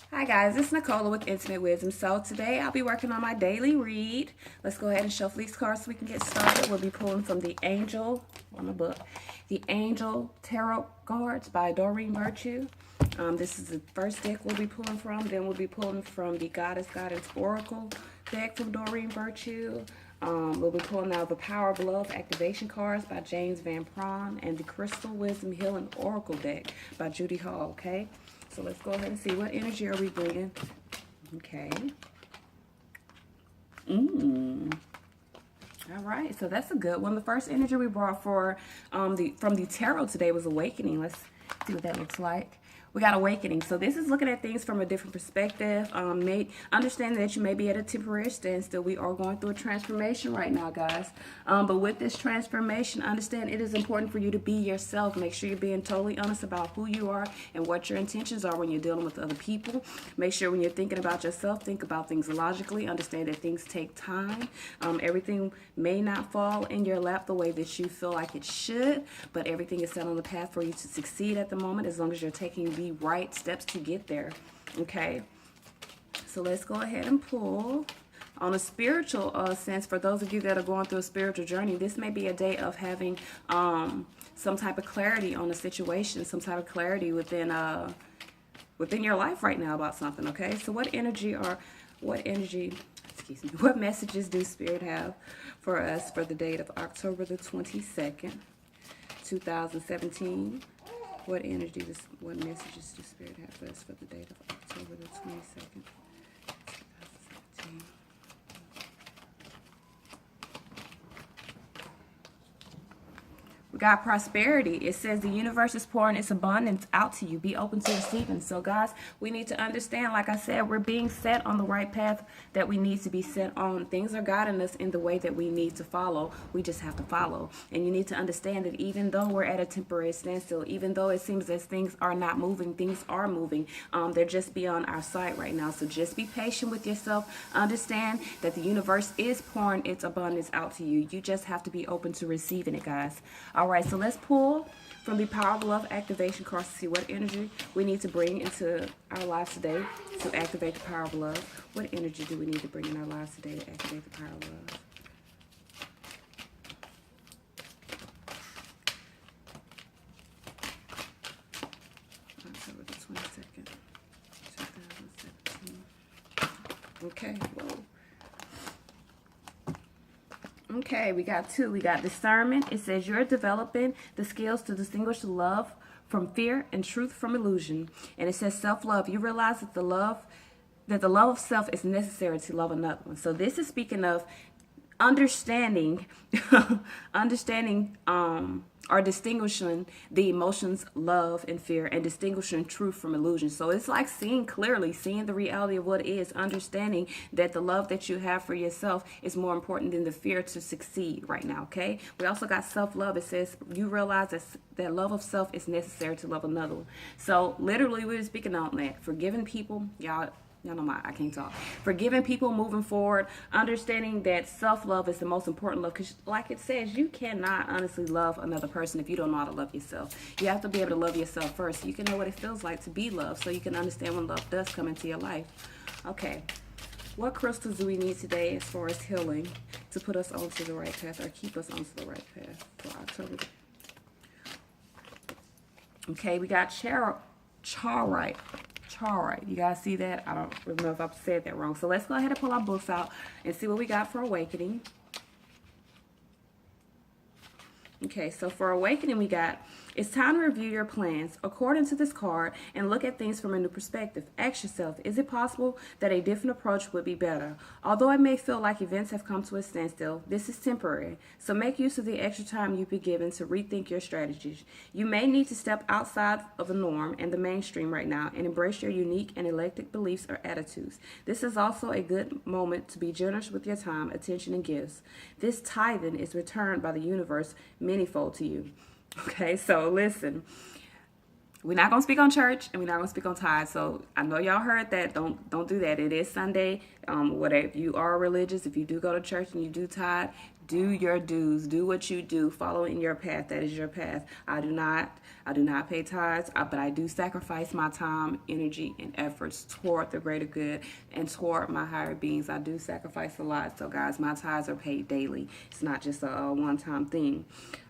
Hi guys, it's Nicola with Intimate Wisdom. So today I'll be working on my daily read. Let's go ahead and shuffle these cards so we can get started. We'll be pulling from the Angel on the book, the Angel Tarot cards by Doreen Virtue. This is the first deck we'll be pulling from. Then we'll be pulling from the Goddess Guidance Oracle deck from Doreen Virtue. We'll be pulling out the Power of Love activation cards by James Van Prawn and the Crystal Wisdom Healing Oracle deck by Judy Hall. Okay. So let's go ahead and see what energy are we bringing. Okay. All right, so that's a good one. The first energy we brought for from the tarot today was awakening. Let's see what that looks like. We got awakening. So this is looking at things from a different perspective. Understand that you may be at a temporary standstill. We are going through a transformation right now, guys. But with this transformation, understand it is important for you to be yourself. Make sure you're being totally honest about who you are and what your intentions are when you're dealing with other people. Make sure when you're thinking about yourself, think about things logically. Understand that things take time. Everything may not fall in your lap the way that you feel like it should, but everything is set on the path for you to succeed at the moment as long as you're taking the right steps to get there. Okay, so let's go ahead and pull. On a spiritual sense, for those of you that are going through a spiritual journey, this may be a day of having some type of clarity on a situation, some type of clarity within your life right now about something. Okay, so what messages do Spirit have for us for the date of October the 22nd, 2017? What messages do Spirit have for us for the date of October the 22nd, 2017? We got prosperity. It says the universe is pouring its abundance out to you. Be open to receiving. So guys, we need to understand, like I said, we're being set on the right path that we need to be set on. Things are guiding us in the way that we need to follow. We just have to follow. And you need to understand that even though we're at a temporary standstill, even though it seems as things are not moving, things are moving. They're just beyond our sight right now. So just be patient with yourself. Understand that the universe is pouring its abundance out to you. You just have to be open to receiving it, guys. All right, so let's pull from the Power of Love activation cards to see what energy we need to bring into our lives today to activate the power of love. What energy do we need to bring in our lives today to activate the power of love? October the 22nd, 2017. Okay, whoa. Okay, we got two. We got discernment. It says you're developing the skills to distinguish love from fear and truth from illusion. And it says self-love. You realize that the love of self is necessary to love another one. So this is speaking of understanding or distinguishing the emotions love and fear, and distinguishing truth from illusion. So it's like seeing clearly, seeing the reality of what it is, understanding that the love that you have for yourself is more important than the fear to succeed right now. Okay, we also got self-love. It says you realize that love of self is necessary to love another one. So literally we're speaking on that, forgiving people. Y'all know I can't talk. Forgiving people, moving forward, understanding that self-love is the most important love. Because like it says, you cannot honestly love another person if you don't know how to love yourself. You have to be able to love yourself first so you can know what it feels like to be loved, so you can understand when love does come into your life. Okay, what crystals do we need today as far as healing to put us onto the right path or keep us onto the right path for October? Okay, we got Chaurite. You guys see that? I don't really know if I've said that wrong. So let's go ahead and pull our books out and see what we got for awakening. Okay, so for awakening, we got, it's time to review your plans according to this card and look at things from a new perspective. Ask yourself, is it possible that a different approach would be better? Although it may feel like events have come to a standstill, this is temporary. So make use of the extra time you've been given to rethink your strategies. You may need to step outside of the norm and the mainstream right now and embrace your unique and eclectic beliefs or attitudes. This is also a good moment to be generous with your time, attention, and gifts. This tithing is returned by the universe manyfold to you. Okay, so listen, we're not gonna speak on church and we're not gonna speak on tithe. So I know y'all heard that. Don't do that. It is Sunday. Whatever, if you are religious, if you do go to church and you do tithe, Do your dues. Do what you do. Follow in your path. That is your path. I do not pay tithes, but I do sacrifice my time, energy, and efforts toward the greater good and toward my higher beings. I do sacrifice a lot. So, guys, my tithes are paid daily. It's not just a one-time thing.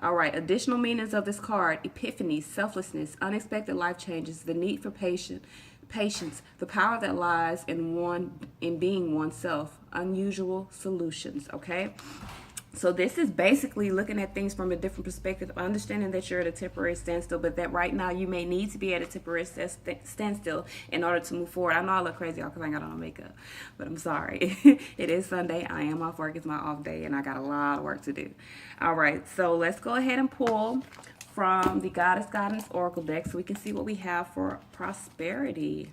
All right. Additional meanings of this card: epiphany, selflessness, unexpected life changes, the need for patience, the power that lies in being oneself, unusual solutions. Okay. So this is basically looking at things from a different perspective, understanding that you're at a temporary standstill, but that right now you may need to be at a temporary standstill in order to move forward. I know I look crazy, y'all, because I ain't got on makeup, but I'm sorry. It is Sunday. I am off work. It's my off day, and I got a lot of work to do. All right, so let's go ahead and pull from the Goddess Guidance Oracle deck so we can see what we have for prosperity.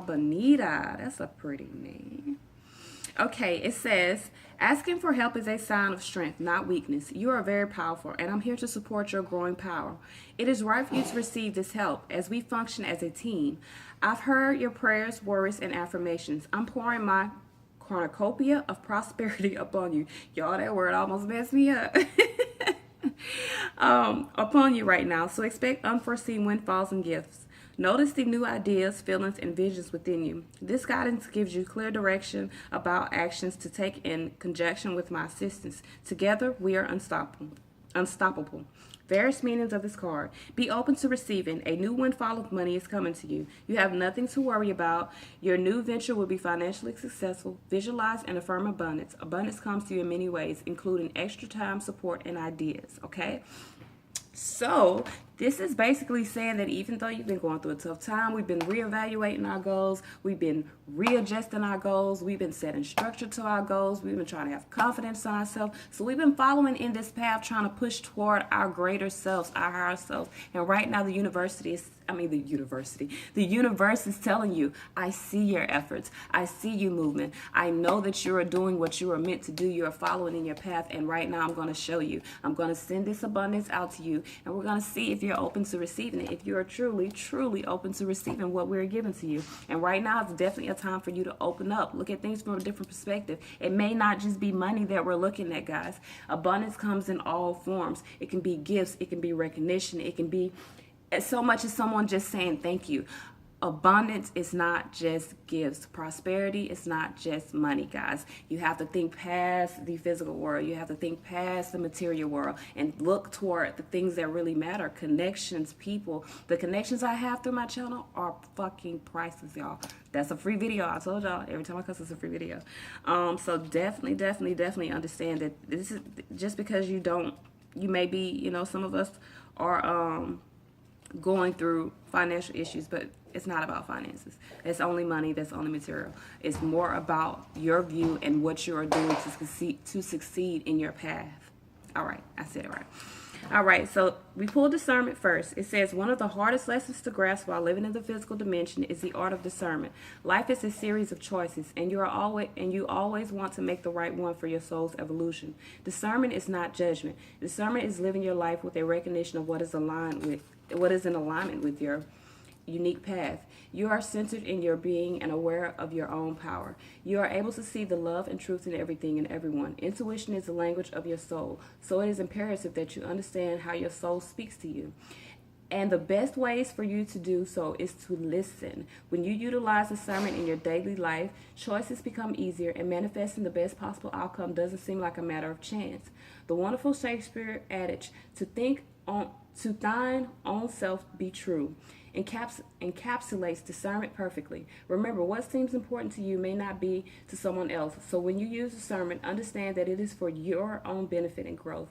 Bonita, that's a pretty name. Okay, it says, asking for help is a sign of strength, not weakness. You are very powerful, and I'm here to support your growing power. It is right for you to receive this help as we function as a team. I've heard your prayers, worries, and affirmations. I'm pouring my cornucopia of prosperity upon you. Y'all, that word almost messed me up. Upon you right now, so expect unforeseen windfalls and gifts. Notice the new ideas, feelings, and visions within you. This guidance gives you clear direction about actions to take in conjunction with my assistance. Together, we are unstoppable. Various meanings of this card. Be open to receiving. A new windfall of money is coming to you. You have nothing to worry about. Your new venture will be financially successful. Visualize and affirm abundance. Abundance comes to you in many ways, including extra time, support, and ideas. Okay? So this is basically saying that even though you've been going through a tough time, we've been reevaluating our goals, we've been readjusting our goals, we've been setting structure to our goals, we've been trying to have confidence in ourselves. So we've been following in this path, trying to push toward our greater selves, our higher selves. And right now the universe is telling you, I see your efforts, I see you movement, I know that you are doing what you are meant to do, you are following in your path, and right now I'm going to show you. I'm going to send this abundance out to you, and we're going to see if you're open to receiving it, if you are truly, truly open to receiving what we're giving to you. And right now it's definitely a time for you to open up, look at things from a different perspective. It may not just be money that we're looking at, guys. Abundance comes in all forms. It can be gifts, it can be recognition, it can be so much as someone just saying thank you. Abundance is not just gifts. Prosperity is not just money, guys. You have to think past the physical world. You have to think past the material world and look toward the things that really matter. Connections, people. The connections I have through my channel are fucking priceless, y'all. That's a free video. I told y'all, every time I cuss, it's a free video. So definitely understand that this is just because you may be, some of us are going through financial issues, but it's not about finances. It's only money. That's only material. It's more about your view and what you are doing to succeed in your path. All right, I said it right. All right, so we pulled discernment first. It says one of the hardest lessons to grasp while living in the physical dimension is the art of discernment. Life is a series of choices, and you always want to make the right one for your soul's evolution. Discernment is not judgment. Discernment is living your life with a recognition of what is in alignment with your unique path. You are centered in your being and aware of your own power. You are able to see the love and truth in everything and everyone. Intuition is the language of your soul, so it is imperative that you understand how your soul speaks to you. And the best ways for you to do so is to listen. When you utilize discernment in your daily life, choices become easier, and manifesting the best possible outcome doesn't seem like a matter of chance. The wonderful Shakespeare adage, to thine own self be true, encapsulates discernment perfectly. Remember, what seems important to you may not be to someone else. So when you use discernment, understand that it is for your own benefit and growth.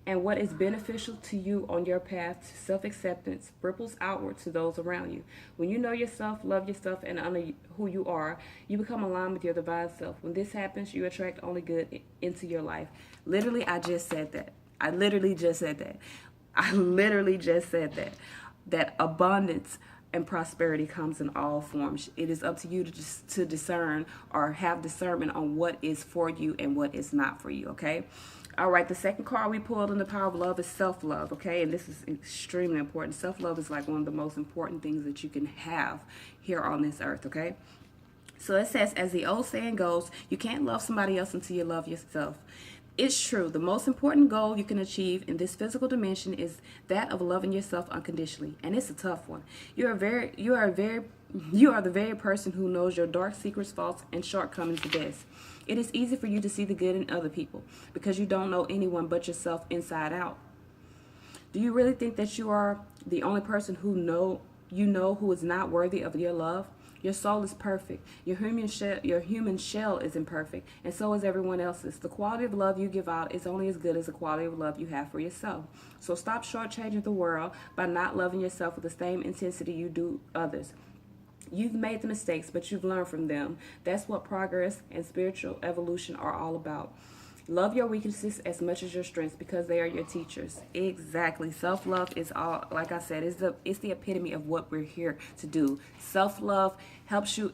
And what is beneficial to you on your path to self-acceptance ripples outward to those around you. When you know yourself, love yourself, and honor who you are, you become aligned with your divine self. When this happens, you attract only good into your life. Literally, I just said that. I literally just said that. That abundance and prosperity comes in all forms. It is up to you to discern or have discernment on what is for you and what is not for you, okay? All right, the second card we pulled in the power of love is self-love, okay? And this is extremely important. Self-love is like one of the most important things that you can have here on this earth, okay? So it says, as the old saying goes, you can't love somebody else until you love yourself. It's true. The most important goal you can achieve in this physical dimension is that of loving yourself unconditionally, and it's a tough one. You are the very person who knows your dark secrets, faults, and shortcomings the best. It is easy for you to see the good in other people because you don't know anyone but yourself inside out. Do you really think that you are the only person who who is not worthy of your love? Your soul is perfect. Your human shell is imperfect, and so is everyone else's. The quality of love you give out is only as good as the quality of love you have for yourself. So stop shortchanging the world by not loving yourself with the same intensity you do others. You've made the mistakes, but you've learned from them. That's what progress and spiritual evolution are all about. Love your weaknesses as much as your strengths because they are your teachers. Exactly. Self-love is all, like I said, it's the epitome of what we're here to do. Self-love helps you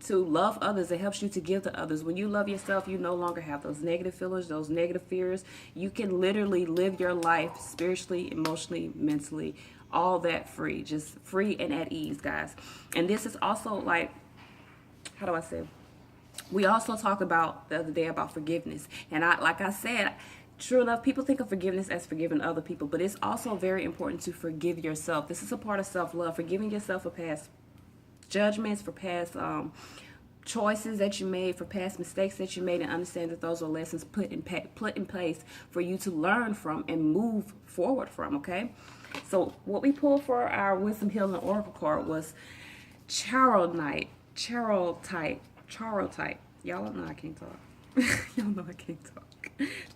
to love others. It helps you to give to others. When you love yourself, you no longer have those negative feelings, those negative fears. You can literally live your life spiritually, emotionally, mentally, all that free. Just free and at ease, guys. And this is also like, how do I say? We also talked about the other day about forgiveness. And like I said, true enough, people think of forgiveness as forgiving other people, but it's also very important to forgive yourself. This is a part of self-love, forgiving yourself for past judgments, for past choices that you made, for past mistakes that you made, and understand that those are lessons put in place for you to learn from and move forward from, okay? So what we pulled for our Wisdom Healing Oracle card was Charotype. Y'all know I can't talk. Y'all know I can't talk.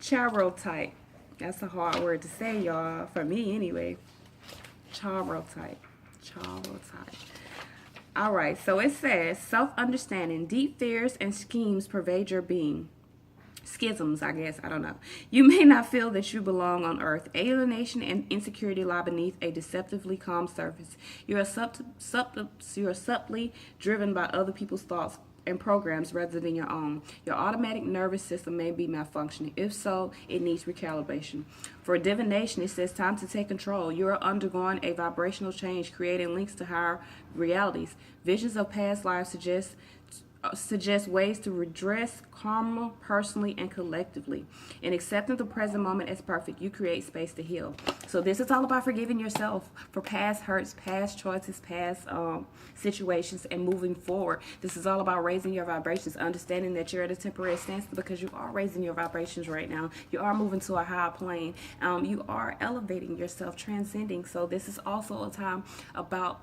Charotype. That's a hard word to say, y'all. For me, anyway. Charotype. All right. So it says, self-understanding, deep fears and schemes pervade your being. Schisms, I guess. I don't know. You may not feel that you belong on earth. Alienation and insecurity lie beneath a deceptively calm surface. You are subtly driven by other people's thoughts and programs rather than your own. Your automatic nervous system may be malfunctioning. If so, it needs recalibration. For divination, it says time to take control. You are undergoing a vibrational change, creating links to higher realities. Visions of past lives suggest ways to redress karma personally and collectively. In accepting the present moment as perfect, you create space to heal. So this is all about forgiving yourself for past hurts, past choices, past situations, and moving forward. This is all about raising your vibrations, understanding that you're at a temporary standstill because you are raising your vibrations right now. You are moving to a higher plane. You are elevating yourself, transcending. So this is also a time about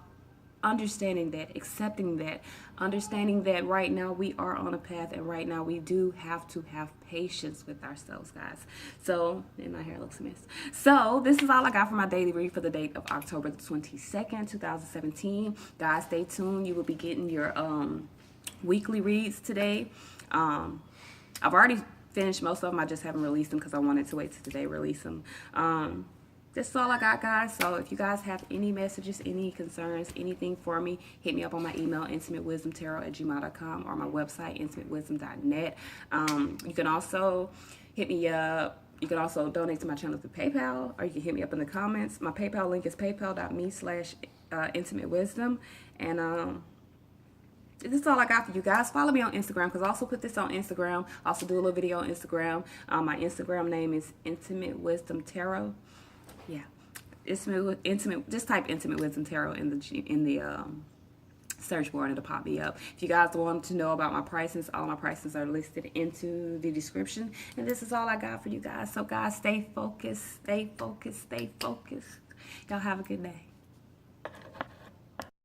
understanding that, accepting that, understanding that right now we are on a path, and right now we do have to have patience with ourselves, guys. So, and my hair looks a mess. So this is all I got for my daily read for the date of October the 22nd, 2017. Guys, stay tuned. You will be getting your weekly reads today. I've already finished most of them. I just haven't released them because I wanted to wait till today release them. This is all I got, guys. So if you guys have any messages, any concerns, anything for me, hit me up on my email, intimatewisdomtarot@gmail.com, or my website, intimatewisdom.net. You can also hit me up. You can also donate to my channel through PayPal, or you can hit me up in the comments. My PayPal link is paypal.me/intimatewisdom. And this is all I got for you guys. Follow me on Instagram because I also put this on Instagram. I also do a little video on Instagram. My Instagram name is Intimate Wisdom Tarot. Yeah, intimate. Just type Intimate Wisdom Tarot in the search bar and it'll pop me up. If you guys want to know about my prices, all my prices are listed into the description. And this is all I got for you guys. So guys, stay focused, stay focused, stay focused. Y'all have a good day.